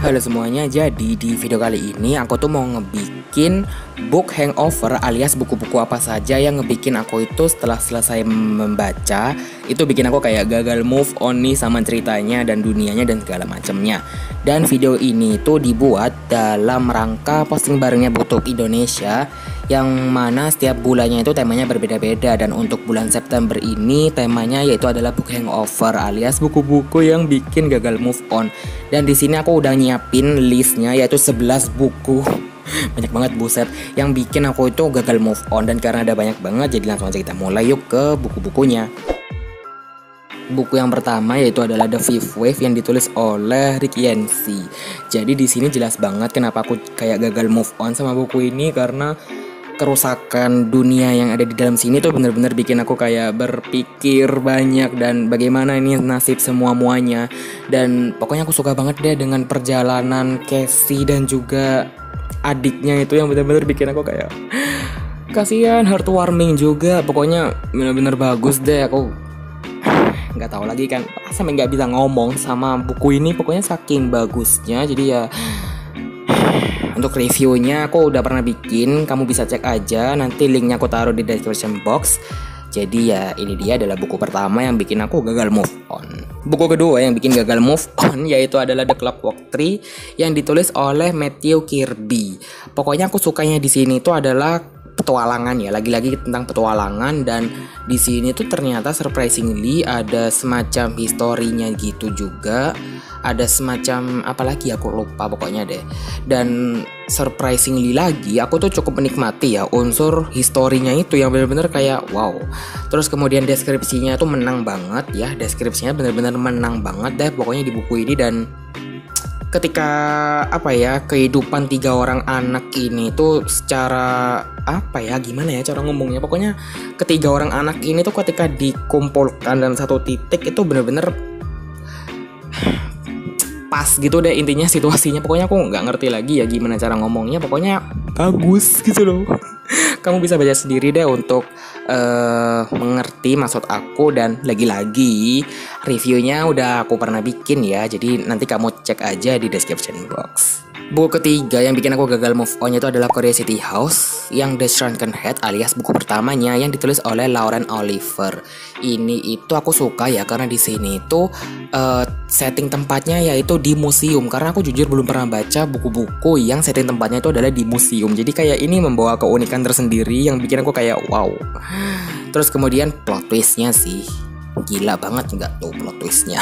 Halo semuanya, jadi di video kali ini aku tuh mau ngebikin book hangover alias buku-buku apa saja yang ngebikin aku itu setelah selesai membaca itu bikin aku kayak gagal move on nih sama ceritanya dan dunianya dan segala macamnya. Dan video ini tuh dibuat dalam rangka posting barengnya Book Indonesia yang mana setiap bulannya itu temanya berbeda-beda, dan untuk bulan September ini temanya yaitu adalah book hangover alias buku-buku yang bikin gagal move on. Dan di sini aku udah nyiapin listnya yaitu 11 buku banyak banget buset yang bikin aku itu gagal move on. Dan karena ada banyak banget, jadi langsung aja kita mulai yuk ke buku-bukunya. Buku yang pertama yaitu adalah The Fifth Wave yang ditulis oleh Rick Yancey. Jadi di sini jelas banget kenapa aku kayak gagal move on sama buku ini, karena kerusakan dunia yang ada di dalam sini tuh bener-bener bikin aku kayak berpikir banyak dan bagaimana ini nasib semua-muanya. Dan pokoknya aku suka banget deh dengan perjalanan Casey dan juga adiknya itu yang bener-bener bikin aku kayak kasihan, heartwarming juga. Pokoknya bener-bener bagus deh. Aku nggak tahu lagi kan, sampai nggak bisa ngomong sama buku ini. Pokoknya saking bagusnya. Jadi ya untuk reviewnya aku udah pernah bikin, kamu bisa cek aja, nanti linknya aku taruh di description box. Jadi ya ini dia adalah buku pertama yang bikin aku gagal move on. Buku kedua yang bikin gagal move on yaitu adalah The Clockwork Tree yang ditulis oleh Matthew Kirby. Pokoknya aku sukanya di sini itu adalah petualangan ya, lagi-lagi tentang petualangan. Dan di sini tuh ternyata surprisingly ada semacam historinya gitu juga. Ada semacam apalagi aku lupa pokoknya deh. Dan surprisingly lagi aku tuh cukup menikmati ya unsur historinya itu yang benar-benar kayak wow. Terus kemudian deskripsinya tuh menang banget ya. Deskripsinya benar-benar menang banget deh pokoknya di buku ini. Dan ketika apa ya, kehidupan 3 orang anak ini tuh secara apa ya, gimana ya cara ngomongnya, pokoknya ketiga orang anak ini tuh ketika dikumpulkan dalam satu titik itu bener-bener pas gitu deh intinya situasinya. Pokoknya aku nggak ngerti lagi ya gimana cara ngomongnya, pokoknya bagus gitu loh. Kamu bisa baca sendiri deh untuk mengerti maksud aku. Dan lagi-lagi reviewnya udah aku pernah bikin ya, jadi nanti kamu cek aja di description box. Buku ketiga yang bikin aku gagal move on itu adalah Curiosity House yang The Shrunken Head alias buku pertamanya yang ditulis oleh Lauren Oliver. Ini itu aku suka ya karena di sini itu setting tempatnya yaitu di museum, karena aku jujur belum pernah baca buku-buku yang setting tempatnya itu adalah di museum. Jadi kayak ini membawa keunikan tersendiri yang bikin aku kayak wow. Terus kemudian plot twistnya sih gila banget, nggak tuh plot twistnya.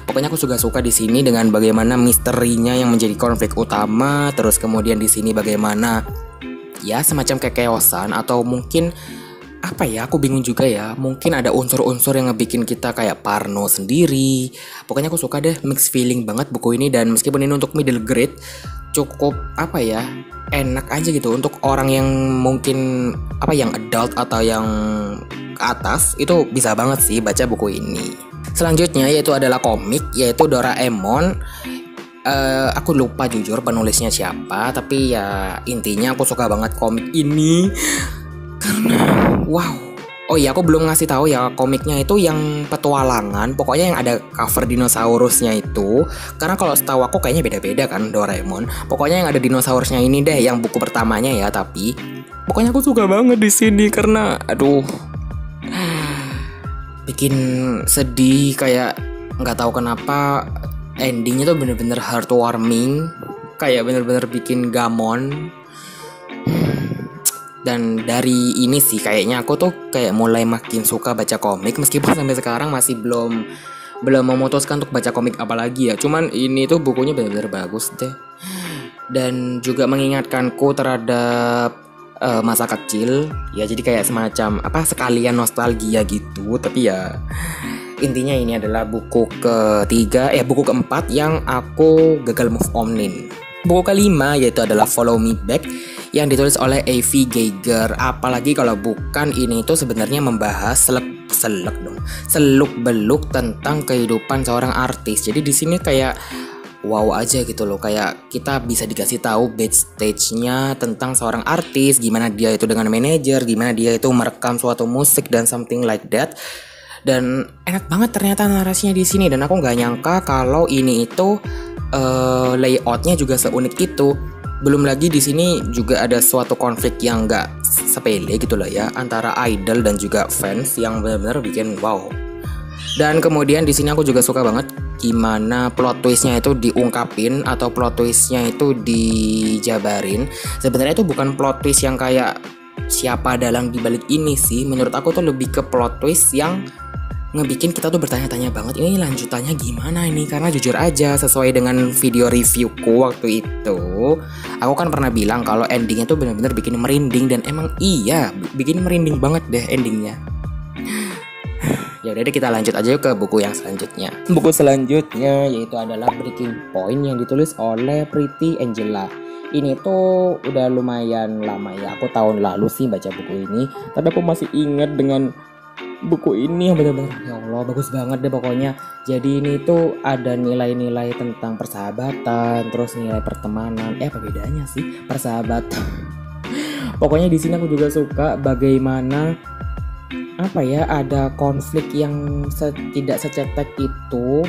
Pokoknya aku juga suka di sini dengan bagaimana misterinya yang menjadi konflik utama. Terus kemudian di sini bagaimana ya semacam kekeosan atau mungkin apa ya, aku bingung juga ya. Mungkin ada unsur-unsur yang ngebikin kita kayak parno sendiri. Pokoknya aku suka deh, mixed feeling banget buku ini. Dan meskipun ini untuk middle grade, cukup apa ya, enak aja gitu untuk orang yang mungkin apa yang adult atau yang ke atas itu bisa banget sih baca buku ini. Selanjutnya yaitu adalah komik yaitu Doraemon. Aku lupa jujur penulisnya siapa, tapi ya intinya aku suka banget komik ini karena wow. Oh iya, aku belum ngasih tahu ya, komiknya itu yang petualangan, pokoknya yang ada cover dinosaurusnya itu. Karena kalau setahu aku kayaknya beda-beda kan Doraemon. Pokoknya yang ada dinosaurusnya ini deh yang buku pertamanya ya, tapi pokoknya aku suka banget di sini karena aduh bikin sedih, kayak nggak tahu kenapa endingnya tuh bener-bener heartwarming, kayak bener-bener bikin gamon. Dan dari ini sih kayaknya aku tuh kayak mulai makin suka baca komik, meskipun sampai sekarang masih belum memutuskan untuk baca komik apalagi ya. Cuman ini tuh bukunya bener-bener bagus deh. Dan juga mengingatkanku terhadap masa kecil ya, jadi kayak semacam apa sekalian nostalgia gitu. Tapi ya intinya ini adalah buku buku keempat yang aku gagal move on-in. Buku kelima yaitu adalah Follow Me Back yang ditulis oleh A.V. Geiger. Apalagi kalau bukan ini itu sebenarnya membahas seluk beluk tentang kehidupan seorang artis. Jadi di sini kayak wow aja gitu loh, kayak kita bisa dikasih tahu backstage-nya tentang seorang artis, gimana dia itu dengan manajer, gimana dia itu merekam suatu musik dan something like that. Dan enak banget ternyata narasinya di sini, dan aku nggak nyangka kalau ini itu layoutnya juga seunik itu. Belum lagi di sini juga ada suatu konflik yang nggak sepele gitu loh ya, antara idol dan juga fans yang benar-benar bikin wow. Dan kemudian di sini aku juga suka banget gimana plot twistnya itu diungkapin atau plot twistnya itu dijabarin. Sebenarnya itu bukan plot twist yang kayak siapa dalang dibalik ini sih. Menurut aku tuh lebih ke plot twist yang ngebikin kita tuh bertanya-tanya banget, ini lanjutannya gimana ini. Karena jujur aja, sesuai dengan video reviewku waktu itu, aku kan pernah bilang kalau endingnya tuh benar-benar bikin merinding. Dan emang iya, bikin merinding banget deh endingnya. Ya udah deh, kita lanjut aja ke buku yang selanjutnya. Buku selanjutnya yaitu adalah Breaking Point yang ditulis oleh Pretty Angela. Ini tuh udah lumayan lama ya, aku tahun lalu sih baca buku ini, tapi aku masih ingat dengan buku ini yang benar-benar ya Allah bagus banget deh pokoknya. Jadi ini tuh ada nilai-nilai tentang persahabatan, terus nilai pertemanan. Apa bedanya sih persahabatan? Pokoknya di sini aku juga suka bagaimana apa ya, ada konflik yang tidak secetek itu,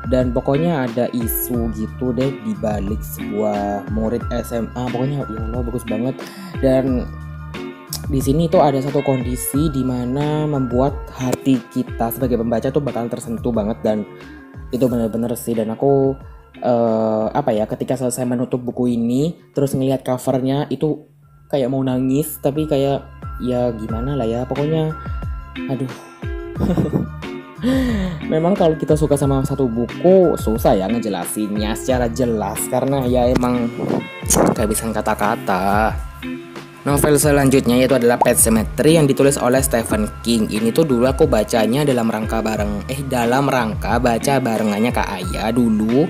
dan pokoknya ada isu gitu deh di balik sebuah murid SMA. Pokoknya ya Allah bagus banget. Dan di sini tuh ada satu kondisi di mana membuat hati kita sebagai pembaca tuh bakal tersentuh banget, dan itu benar-benar sih. Dan aku apa ya, ketika selesai menutup buku ini terus ngelihat covernya itu kayak mau nangis, tapi kayak ya gimana lah ya, pokoknya aduh. Memang kalau kita suka sama satu buku susah ya ngejelasinnya secara jelas, karena ya emang kehabisan kata-kata. Novel selanjutnya yaitu adalah Pet Sematary yang ditulis oleh Stephen King. Ini tuh dulu aku bacanya dalam rangka baca barengannya Kak Aya dulu.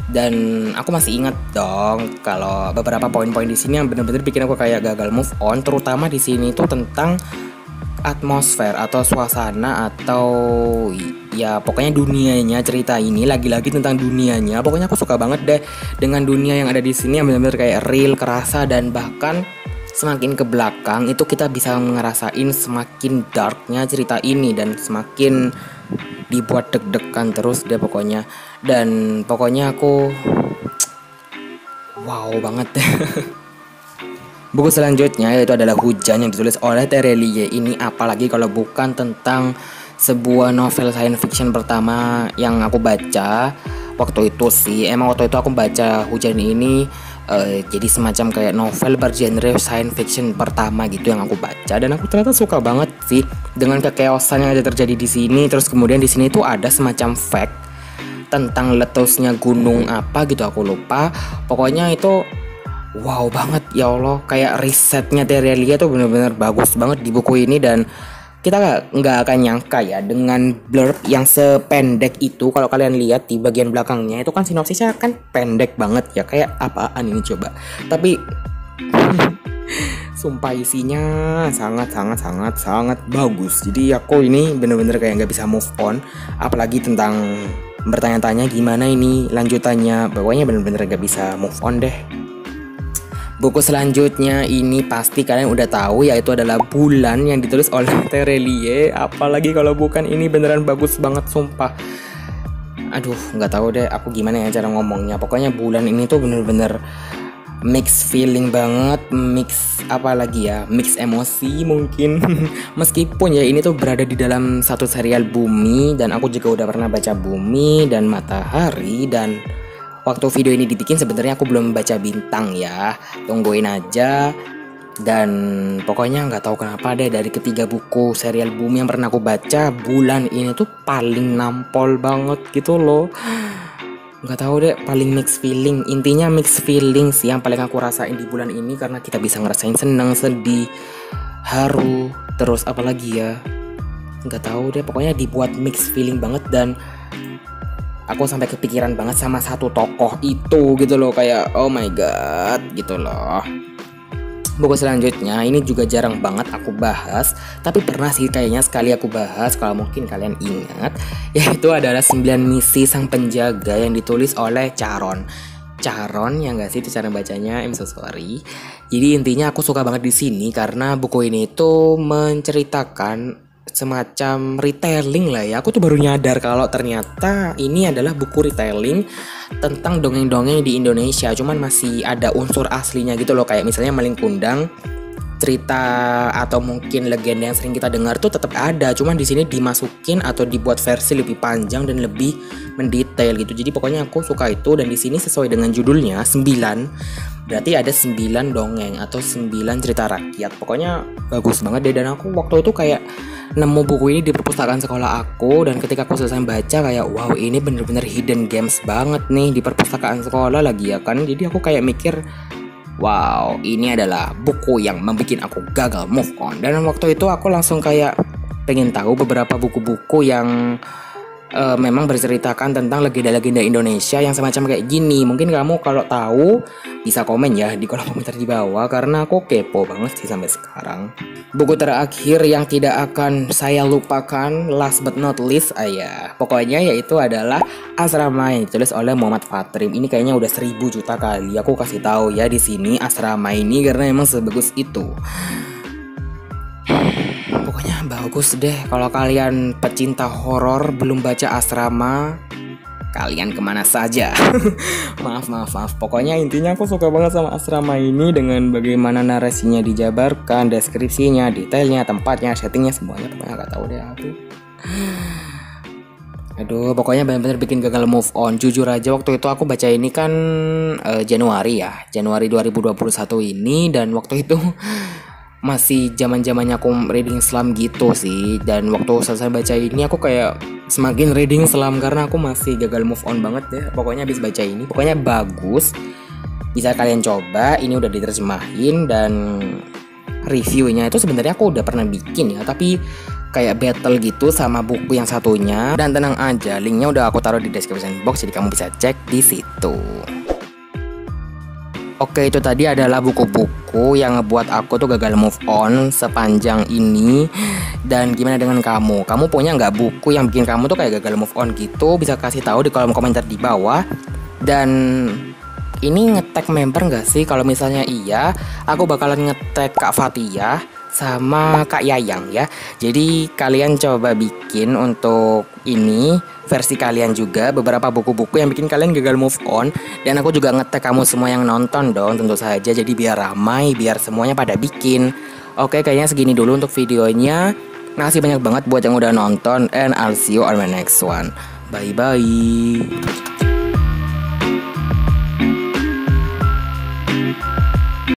Dan aku masih ingat dong kalau beberapa poin-poin di sini yang benar-benar bikin aku kayak gagal move on, terutama di sini tuh tentang atmosfer atau suasana atau ya pokoknya dunianya cerita ini, lagi-lagi tentang dunianya. Pokoknya aku suka banget deh dengan dunia yang ada di sini yang benar-benar kayak real, kerasa, dan bahkan semakin ke belakang itu kita bisa ngerasain semakin darknya cerita ini dan semakin dibuat deg-degan terus deh pokoknya. Dan pokoknya aku wow banget deh. Buku selanjutnya yaitu adalah Hujan yang ditulis oleh Terelie. Ini apalagi kalau bukan tentang sebuah novel science fiction pertama yang aku baca waktu itu sih. Emang waktu itu aku baca Hujan ini jadi semacam kayak novel bergenre science fiction pertama gitu yang aku baca, dan aku ternyata suka banget sih dengan kekeosan yang ada terjadi di sini. Terus kemudian di sini tuh ada semacam fact tentang letusnya gunung apa gitu, aku lupa. Pokoknya itu wow banget ya Allah, kayak risetnya Terelia tuh benar-benar bagus banget di buku ini. Dan kita nggak akan nyangka ya dengan blurb yang sependek itu. Kalau kalian lihat di bagian belakangnya itu kan sinopsisnya kan pendek banget ya, kayak apaan ini coba. Tapi sumpah isinya sangat bagus. Jadi aku ini bener-bener kayak nggak bisa move on, apalagi tentang bertanya-tanya gimana ini lanjutannya. Pokoknya bener-bener nggak bisa move on deh. Buku selanjutnya ini pasti kalian udah tahu, yaitu adalah Bulan yang ditulis oleh Terelie. Apalagi kalau bukan, ini beneran bagus banget sumpah. Aduh, nggak tahu deh aku gimana ya cara ngomongnya. Pokoknya Bulan ini tuh bener-bener mix feeling banget, mix emosi mungkin. Meskipun ya ini tuh berada di dalam satu serial Bumi, dan aku juga udah pernah baca Bumi dan Matahari. Dan waktu video ini dibikin sebenarnya aku belum baca Bintang ya, tungguin aja. Dan pokoknya nggak tahu kenapa deh, dari ketiga buku serial Bumi yang pernah aku baca, Bulan ini tuh paling nampol banget gitu loh. Nggak tahu deh, paling mix feeling. Intinya mix feeling sih yang paling aku rasain di Bulan ini, karena kita bisa ngerasain senang, sedih, haru, terus apalagi ya, nggak tahu deh. Pokoknya dibuat mix feeling banget, dan aku sampai kepikiran banget sama satu tokoh itu gitu loh, kayak oh my god gitu loh. Buku selanjutnya ini juga jarang banget aku bahas, tapi pernah sih kayaknya sekali aku bahas, kalau mungkin kalian ingat, yaitu adalah 9 Misi Sang Penjaga yang ditulis oleh Charon ya nggak sih itu cara bacanya, I'm so sorry. Jadi intinya aku suka banget di sini karena buku ini itu menceritakan semacam retelling lah ya. Aku tuh baru nyadar kalau ternyata ini adalah buku retelling tentang dongeng-dongeng di Indonesia. Cuman masih ada unsur aslinya gitu loh, kayak misalnya Malin Kundang, cerita atau mungkin legenda yang sering kita dengar tuh tetap ada, cuman di sini dimasukin atau dibuat versi lebih panjang dan lebih mendetail gitu. Jadi pokoknya aku suka itu, dan di sini sesuai dengan judulnya 9, berarti ada 9 dongeng atau 9 cerita rakyat. Pokoknya bagus banget deh, dan aku waktu itu kayak nemu buku ini di perpustakaan sekolah aku, dan ketika aku selesai baca kayak wow, ini bener-bener hidden gems banget nih di perpustakaan sekolah lagi ya kan. Jadi aku kayak mikir, wow, ini adalah buku yang membuat aku gagal move on. Dan waktu itu aku langsung kayak pengen tahu beberapa buku-buku yang memang berceritakan tentang legenda-legenda Indonesia yang semacam kayak gini. Mungkin kamu kalau tahu bisa komen ya di kolom komentar di bawah, karena aku kepo banget sih sampai sekarang. Buku terakhir yang tidak akan saya lupakan, last but not least, pokoknya yaitu adalah Asrama yang ditulis oleh Muhammad Fatrim. Ini kayaknya udah 1000 juta kali aku kasih tahu ya di sini Asrama ini, karena emang sebagus itu. Pokoknya bagus deh. Kalau kalian pecinta horor belum baca Asrama, kalian kemana saja? maaf. Pokoknya intinya aku suka banget sama Asrama ini, dengan bagaimana narasinya dijabarkan, deskripsinya, detailnya, tempatnya, settingnya, semuanya. Pokoknya gak tahu deh aku. Aduh, pokoknya benar-benar bikin gagal move on. Jujur aja waktu itu aku baca ini kan Januari 2021 ini, dan waktu itu masih zaman-zamannya aku reading slam gitu sih. Dan waktu selesai baca ini aku kayak semakin reading slam, karena aku masih gagal move on banget ya. Pokoknya habis baca ini, pokoknya bagus. Bisa kalian coba, ini udah diterjemahin, dan reviewnya itu sebenarnya aku udah pernah bikin ya, tapi kayak battle gitu sama buku yang satunya. Dan tenang aja, linknya udah aku taruh di description box, jadi kamu bisa cek di situ. Oke, itu tadi adalah buku-buku yang ngebuat aku tuh gagal move on sepanjang ini. Dan gimana dengan kamu? Kamu punya nggak buku yang bikin kamu tuh kayak gagal move on gitu? Bisa kasih tahu di kolom komentar di bawah. Dan ini nge-tag member nggak sih? Kalau misalnya iya, aku bakalan nge-tag Kak Fatia sama Kak Yayang ya. Jadi kalian coba bikin untuk ini versi kalian juga, beberapa buku-buku yang bikin kalian gagal move on. Dan aku juga nge-tag kamu semua yang nonton dong tentu saja, jadi biar ramai, biar semuanya pada bikin. Oke, kayaknya segini dulu untuk videonya. Makasih banyak banget buat yang udah nonton, and I'll see you on my next one. Bye bye.